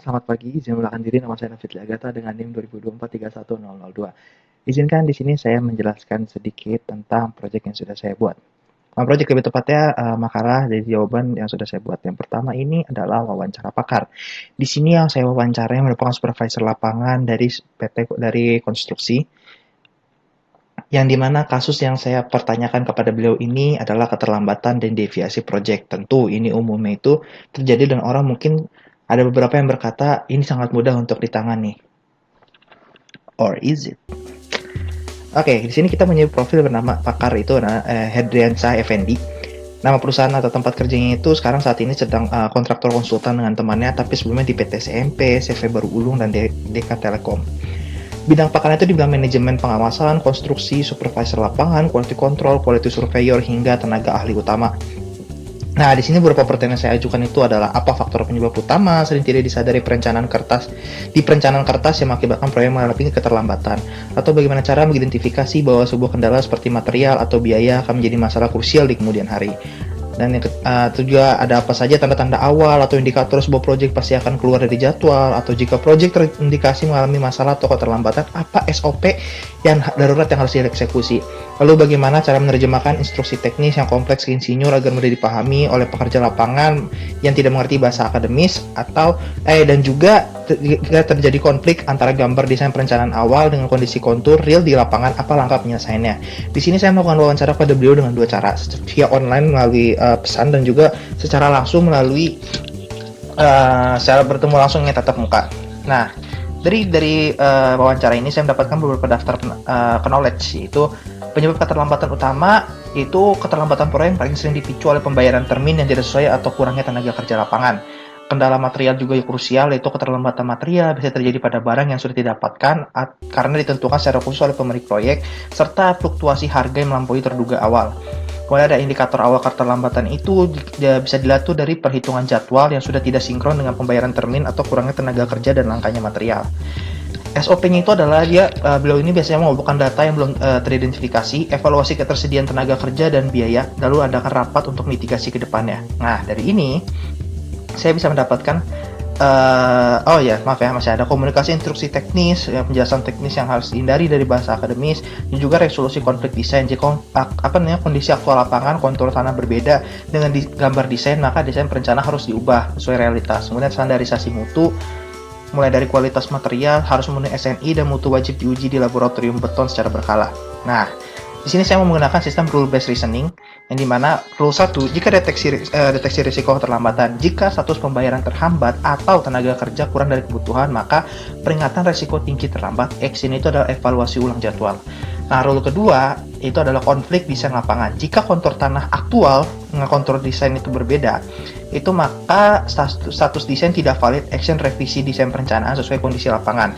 selamat pagi. Izin memperkenalkan diri, nama saya Nafitli Agata dengan NIM 2024310002. Izinkan di sini saya menjelaskan sedikit tentang proyek yang sudah saya buat. Proyek lebih tepatnya makalah dari jawaban yang sudah saya buat. Yang pertama ini adalah wawancara pakar. Di sini yang saya wawancarai merupakan supervisor lapangan dari dari konstruksi, yang dimana kasus yang saya pertanyakan kepada beliau ini adalah keterlambatan dan deviasi proyek. Tentu ini umumnya itu terjadi dan orang mungkin ada beberapa yang berkata ini sangat mudah untuk ditangani. Or is it? Oke, di sini kita menyebut profil bernama pakar itu Hedriansyah Effendi. Nama perusahaan atau tempat kerjanya itu sekarang saat ini sedang kontraktor konsultan dengan temannya, tapi sebelumnya di PT CMP, CV Baru Ulung, dan DK Telekom. Bidang pakarnya itu di bidang manajemen pengawasan, konstruksi, supervisor lapangan, quality control, quality surveyor, hingga tenaga ahli utama. Nah, di sini beberapa pertanyaan yang saya ajukan itu adalah apa faktor penyebab utama sering tidak disadari perencanaan kertas yang mengakibatkan proyek mengalami keterlambatan, atau bagaimana cara mengidentifikasi bahwa sebuah kendala seperti material atau biaya akan menjadi masalah krusial di kemudian hari. Dan yang juga ada apa saja tanda-tanda awal atau indikator sebuah proyek pasti akan keluar dari jadwal, atau jika proyek terindikasi mengalami masalah atau keterlambatan, apa SOP yang darurat yang harus dieksekusi. Lalu bagaimana cara menerjemahkan instruksi teknis yang kompleks ke insinyur agar mudah dipahami oleh pekerja lapangan yang tidak mengerti bahasa akademis, atau dan juga jika terjadi konflik antara gambar desain perencanaan awal dengan kondisi kontur real di lapangan, apa langkah penyelesaiannya. Di sini saya melakukan wawancara pada beliau dengan dua cara, via online melalui pesan dan juga secara langsung melalui secara bertemu langsung yang tatap muka. Nah, dari wawancara ini saya mendapatkan beberapa daftar knowledge, yaitu penyebab keterlambatan utama itu keterlambatan proyek yang paling sering dipicu oleh pembayaran termin yang tidak sesuai atau kurangnya tenaga kerja lapangan. Kendala material juga yang krusial, yaitu keterlambatan material bisa terjadi pada barang yang sudah didapatkan karena ditentukan secara khusus oleh pemilik proyek, serta fluktuasi harga yang melampaui terduga awal. Kemudian ada indikator awal keterlambatan itu bisa dilihat dari perhitungan jadwal yang sudah tidak sinkron dengan pembayaran termin atau kurangnya tenaga kerja dan langkanya material. SOP-nya itu adalah beliau ini biasanya mengumpulkan data yang belum teridentifikasi, evaluasi ketersediaan tenaga kerja dan biaya, lalu adakan rapat untuk mitigasi ke depannya. Nah, dari ini saya bisa mendapatkan masih ada komunikasi instruksi teknis, penjelasan teknis yang harus dihindari dari bahasa akademis, dan juga resolusi konflik desain. Jika kondisi aktual lapangan, kontur tanah berbeda dengan gambar desain, maka desain perencanaan harus diubah sesuai realitas. Kemudian standarisasi mutu, mulai dari kualitas material harus memenuhi SNI dan mutu wajib diuji di laboratorium beton secara berkala. Nah, di sini saya mau menggunakan sistem rule based reasoning, yang dimana rule 1, jika deteksi risiko keterlambatan, jika status pembayaran terhambat atau tenaga kerja kurang dari kebutuhan, maka peringatan risiko tinggi terlambat, action itu adalah evaluasi ulang jadwal. Nah, rule kedua itu adalah konflik desain lapangan. Jika kontur tanah aktual dengan kontur desain itu berbeda, itu maka status desain tidak valid, action revisi desain perencanaan sesuai kondisi lapangan.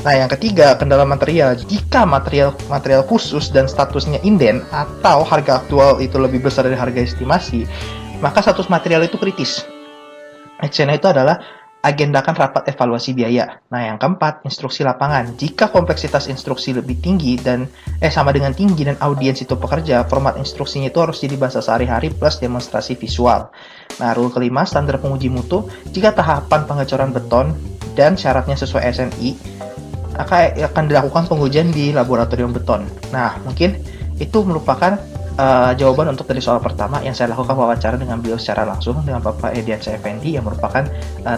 Nah, yang ketiga, kendala material. Jika material khusus dan statusnya inden atau harga aktual itu lebih besar dari harga estimasi, maka status material itu kritis. Actionnya itu adalah agendakan rapat evaluasi biaya. Nah, yang keempat, instruksi lapangan. Jika kompleksitas instruksi lebih tinggi dan sama dengan tinggi dan audiens itu pekerja, format instruksinya itu harus jadi bahasa sehari-hari plus demonstrasi visual. Nah, rule kelima, standar penguji mutu. Jika tahapan pengecoran beton dan syaratnya sesuai SNI, akan dilakukan pengujian di laboratorium beton. Nah, mungkin itu merupakan jawaban untuk dari soal pertama yang saya lakukan wawancara dengan beliau secara langsung dengan Bapak Hedriansyah Effendi yang merupakan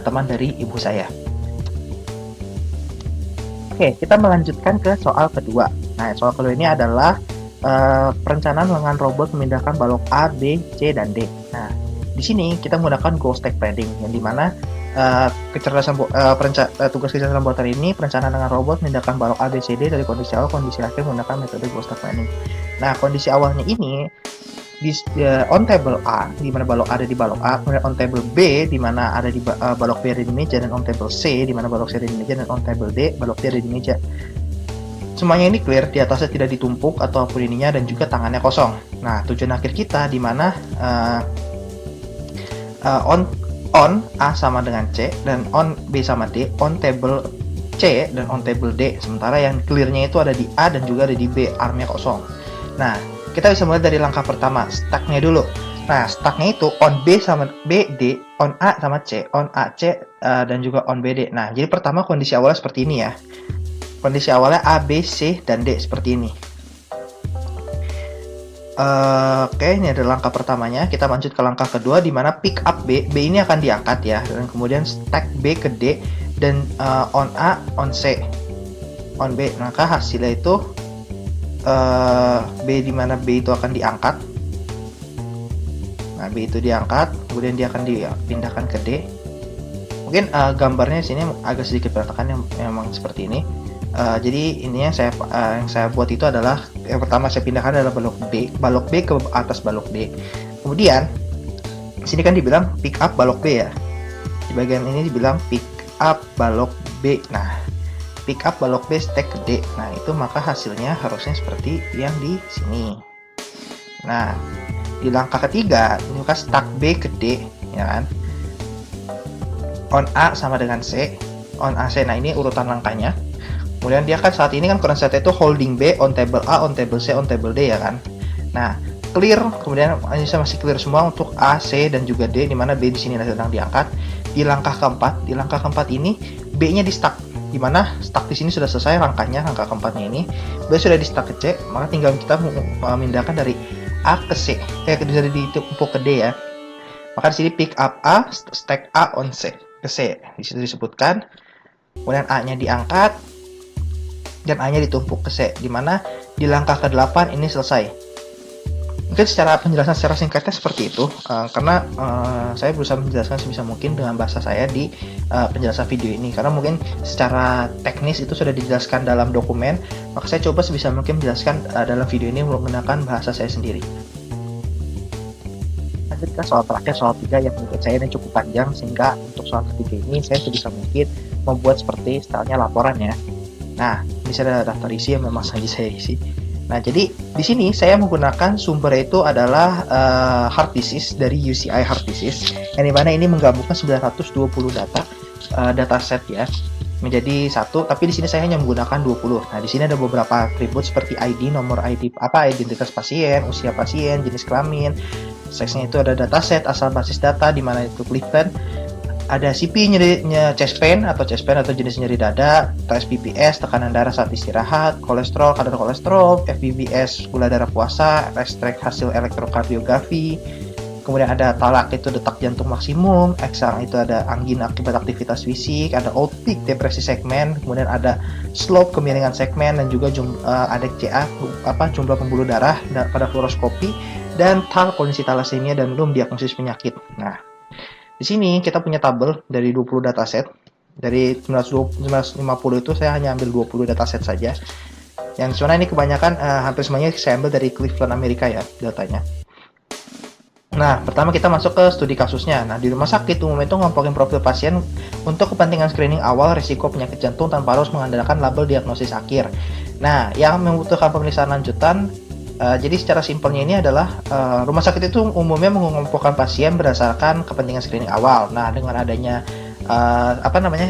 teman dari ibu saya. Oke, kita melanjutkan ke soal kedua. Nah, soal kedua ini adalah perencanaan dengan robot memindahkan balok A, B, C, dan D. Nah, di sini kita menggunakan goal stack planning, yang dimana tugas kecerdasan buatan ini perencanaan dengan robot memindahkan balok A, B, C, D dari kondisi awal kondisi akhir menggunakan metode goal stack planning. Nah, kondisi awalnya ini on table A, di mana balok A ada di balok A, kemudian on table B, di mana ada di balok B ada di meja, dan on table C, di mana balok C ada di meja, dan on table D, balok D ada di meja. Semuanya ini clear, di atasnya tidak ditumpuk ataupun ininya, dan juga tangannya kosong. Nah, tujuan akhir kita di mana on A sama dengan C, dan on B sama D, on table C dan on table D. Sementara yang clearnya itu ada di A dan juga ada di B, armnya kosong. Nah, kita bisa mulai dari langkah pertama, stacknya dulu. Nah, stacknya itu on B sama B, D, on A sama C, on A, C, dan juga on B, D. Nah, jadi pertama kondisi awalnya seperti ini ya. Kondisi awalnya A, B, C, dan D seperti ini. Oke, ini adalah langkah pertamanya. Kita lanjut ke langkah kedua, di mana pick up B. B ini akan diangkat ya, dan kemudian stack B ke D, dan on A, on C, on B. Maka hasilnya itu B, di mana B itu akan diangkat. Nah, B itu diangkat, kemudian dia akan dipindahkan ke D. Mungkin gambarnya sini agak sedikit berantakan, memang seperti ini. Jadi ini yang saya buat itu adalah yang pertama saya pindahkan adalah balok B ke atas balok D. Kemudian di sini kan dibilang pick up balok B ya. Di bagian ini dibilang pick up balok B. Nah, pick up balok B stack ke D. Nah, itu maka hasilnya harusnya seperti yang di sini. Nah, di langkah ketiga, ini kan stack B ke D, ya kan? On A sama dengan C, on AC. Nah, ini urutan langkahnya. Kemudian dia kan saat ini kan current state itu holding B on table A, on table C, on table D ya kan. Nah, clear, kemudian ini masih clear semua untuk A, C dan juga D, di mana B di sini sedang diangkat. Di langkah keempat ini B-nya di stack, di mana stack di sini sudah selesai rangkanya, rangka keempatnya ini. B sudah di stack ke C, maka tinggal kita memindahkan dari A ke C, bisa ditumpuk ke D ya. Maka di sini pick up A, stack A on C ke C, di situ disebutkan. Kemudian A-nya diangkat dan A-nya ditumpuk ke C, di mana di langkah ke-8 ini selesai. Mungkin secara penjelasan secara singkatnya seperti itu, karena saya berusaha menjelaskan sebisa mungkin dengan bahasa saya di penjelasan video ini, karena mungkin secara teknis itu sudah dijelaskan dalam dokumen, maka saya coba sebisa mungkin menjelaskan dalam video ini menggunakan bahasa saya sendiri. Lanjut ke soal terakhir, soal 3 yang menurut saya ini cukup panjang, sehingga untuk soal ketiga ini saya sebisa mungkin membuat seperti stylenya laporan ya. Nah, di sini ada daftar isi yang memang sengaja saya isi. Nah, jadi di sini saya menggunakan sumber itu adalah hard disk dari UCI hard disk, yang dimana ini menggabungkan 920 dataset ya menjadi satu. Tapi di sini saya hanya menggunakan 20. Nah, di sini ada beberapa atribut seperti ID, nomor ID identitas pasien, usia pasien, jenis kelamin, seksnya itu ada dataset, asal basis data di mana itu Cleveland. Ada CP chest pain atau jenis nyeri dada, tes PPS, tekanan darah saat istirahat, kolesterol, kadar kolesterol, FBBS, gula darah puasa, ekstrak hasil elektrokardiografi. Kemudian ada talak itu detak jantung maksimum, eksang itu ada angina akibat aktivitas fisik, ada outpeak depresi segmen, kemudian ada slope kemiringan segmen, dan juga ada CA jumlah pembuluh darah pada fluoroskopi, dan TAL kondisi talasemia dan belum diagnosis penyakit. Nah, di sini kita punya tabel dari 20 dataset. Dari 950 itu saya hanya ambil 20 dataset saja. Yang sebenarnya ini kebanyakan hampir semuanya saya ambil dari Cleveland Amerika ya datanya. Nah, pertama kita masuk ke studi kasusnya. Nah, di rumah sakit umum itu ngomongin profil pasien untuk kepentingan screening awal risiko penyakit jantung tanpa harus mengandalkan label diagnosis akhir. Nah, yang membutuhkan pemeriksaan lanjutan, jadi secara simpelnya ini adalah rumah sakit itu umumnya mengumpulkan pasien berdasarkan kepentingan screening awal. Nah, dengan adanya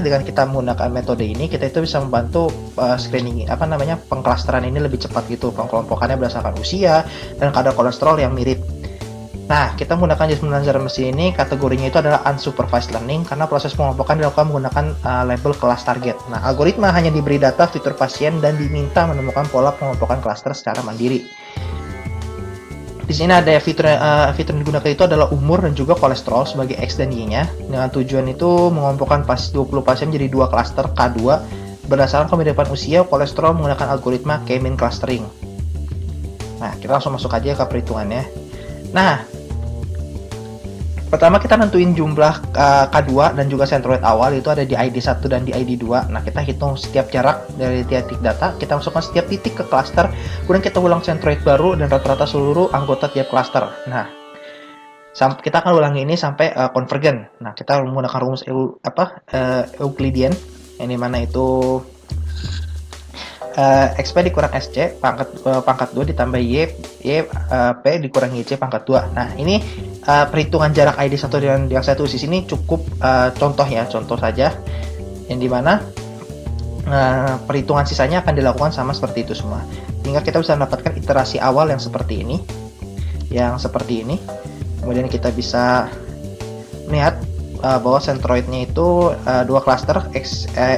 dengan kita menggunakan metode ini, kita itu bisa membantu screening pengklasteran ini lebih cepat gitu. Pengelompokannya berdasarkan usia dan kadar kolesterol yang mirip. Nah, kita menggunakan jenis pembelajaran mesin ini, kategorinya itu adalah unsupervised learning karena proses penggelompokan dilakukan menggunakan label kelas target. Nah, algoritma hanya diberi data fitur pasien dan diminta menemukan pola pengelompokan klaster secara mandiri. Di sini ada fitur yang digunakan itu adalah umur dan juga kolesterol sebagai X dan Y-nya. Dengan tujuan itu mengelompokkan 20 pasien menjadi 2 klaster K2 berdasarkan kemiripan usia, kolesterol menggunakan algoritma K-mean clustering. Nah, kita langsung masuk aja ke perhitungannya. Nah, pertama kita nentuin jumlah K2 dan juga centroid awal itu ada di ID 1 dan di ID 2. Nah, kita hitung setiap jarak dari titik data, kita masukkan setiap titik ke cluster, kemudian kita ulang centroid baru dan rata-rata seluruh anggota tiap cluster. Nah, kita akan ulangi ini sampai convergen. Nah, kita menggunakan rumus Euclidean, yang dimana itu XP dikurang SC pangkat 2 ditambah P dikurangi C pangkat 2. Nah, ini perhitungan jarak ID 1 dan yang saya tulis di sini cukup contoh saja, yang dimana perhitungan sisanya akan dilakukan sama seperti itu semua, sehingga kita bisa mendapatkan iterasi awal yang seperti ini. Kemudian kita bisa melihat bahwa centroidnya itu dua cluster,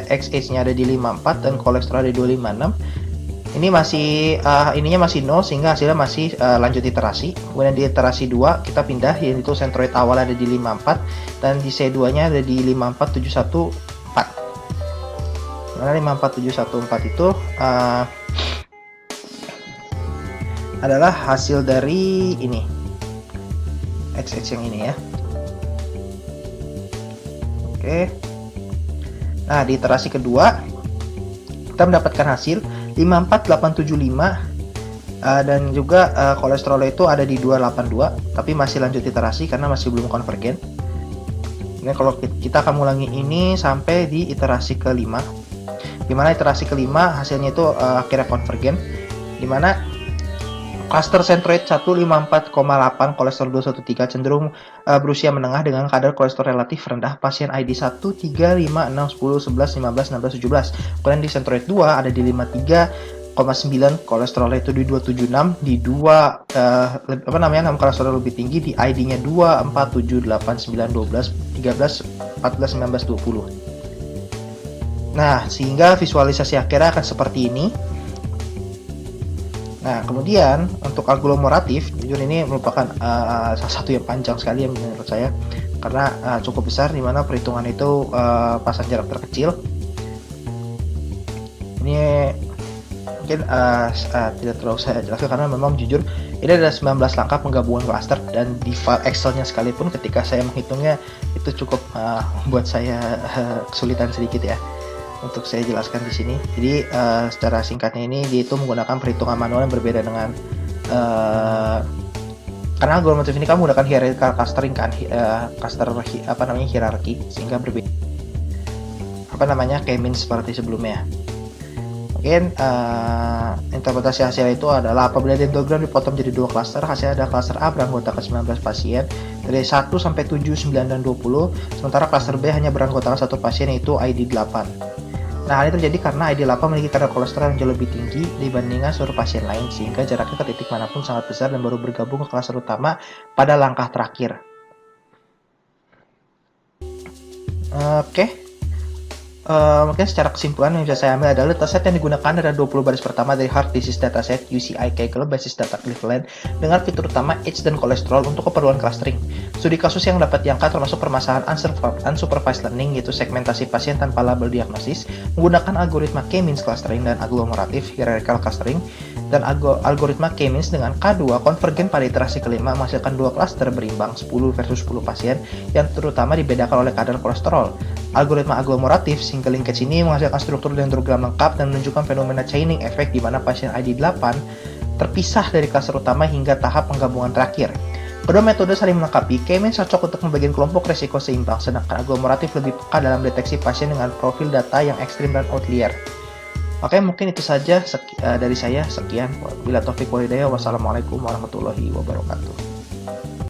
XH-nya ada di 54 dan kolesterol ada di 256. Ini masih ininya masih 0 sehingga hasilnya masih lanjut iterasi. Kemudian di iterasi 2 kita pindah, yaitu centroid awal ada di 54 dan di C2-nya ada di 54714. Mana 54714 itu adalah hasil dari ini XH yang ini ya. Oke. Nah, di iterasi kedua kita mendapatkan hasil 54875 dan juga kolesterol itu ada di 282, tapi masih lanjut iterasi karena masih belum konvergen. Ini kalau kita akan ulangi ini sampai di iterasi kelima, dimana iterasi kelima hasilnya itu akhirnya konvergen, dimana cluster centroid 154,8 kolesterol 213 cenderung berusia menengah dengan kadar kolesterol relatif rendah. Pasien ID 1, 3, 5, 6, 10, 11, 15, 16, 17. Kemudian di centroid 2 ada di 53,9 kolesterol itu di 276, di 2 6 kolesterol lebih tinggi, di ID-nya 2, 4, 7, 8, 9, 12, 13, 14, 19, 20. Nah, sehingga visualisasi akhirnya akan seperti ini. Nah, kemudian untuk aglomeratif, jujur ini merupakan salah satu yang panjang sekali menurut saya, karena cukup besar, dimana perhitungan itu pasang jarak terkecil. Ini mungkin tidak terlalu saya jelaskan karena memang jujur ini ada 19 langkah penggabungan klaster, dan di file Excelnya sekalipun ketika saya menghitungnya itu cukup buat saya kesulitan sedikit ya untuk saya jelaskan di sini. Jadi secara singkatnya ini dia itu menggunakan perhitungan manual yang berbeda dengan karena algoritma ini kan menggunakan hierarchical clustering kan, cluster hierarki, sehingga berbeda k-means seperti sebelumnya. Mungkin interpretasi hasil itu adalah apabila dendrogram dipotong jadi dua cluster, hasilnya ada cluster A beranggotakan 19 pasien dari 1 sampai 7, 9, dan 20, sementara cluster B hanya beranggotakan satu pasien yaitu ID 8. Nah, hal ini terjadi karena ID 8 memiliki kadar kolesterol yang jauh lebih tinggi dibandingkan seluruh pasien lain, sehingga jaraknya ke titik manapun sangat besar dan baru bergabung ke cluster utama pada langkah terakhir. Oke. Mungkin secara kesimpulan yang bisa saya ambil adalah dataset yang digunakan adalah 20 baris pertama dari Heart Disease Dataset UCI Kaggle Basis Data Cleveland dengan fitur utama H dan kolesterol untuk keperluan clustering. Studi kasus yang dapat diangkat termasuk permasalahan unsupervised learning, yaitu segmentasi pasien tanpa label diagnosis, menggunakan algoritma k-means clustering dan aglomeratif hierarchical clustering, dan algoritma k-means dengan K2 konvergen pada iterasi kelima menghasilkan dua cluster berimbang 10 versus 10 pasien yang terutama dibedakan oleh kadar kolesterol. Algoritma aglomeratif single linkage ini menghasilkan struktur dendrogram lengkap dan menunjukkan fenomena chaining effect di mana pasien ID 8 terpisah dari cluster utama hingga tahap penggabungan terakhir. Kedua metode saling melengkapi. K-means cocok untuk membagian kelompok resiko seimbang, sedangkan aglomeratif lebih peka dalam deteksi pasien dengan profil data yang ekstrim dan outlier. Oke, mungkin itu saja dari saya. Sekian. Bila taufik walhidayah. Wassalamualaikum warahmatullahi wabarakatuh.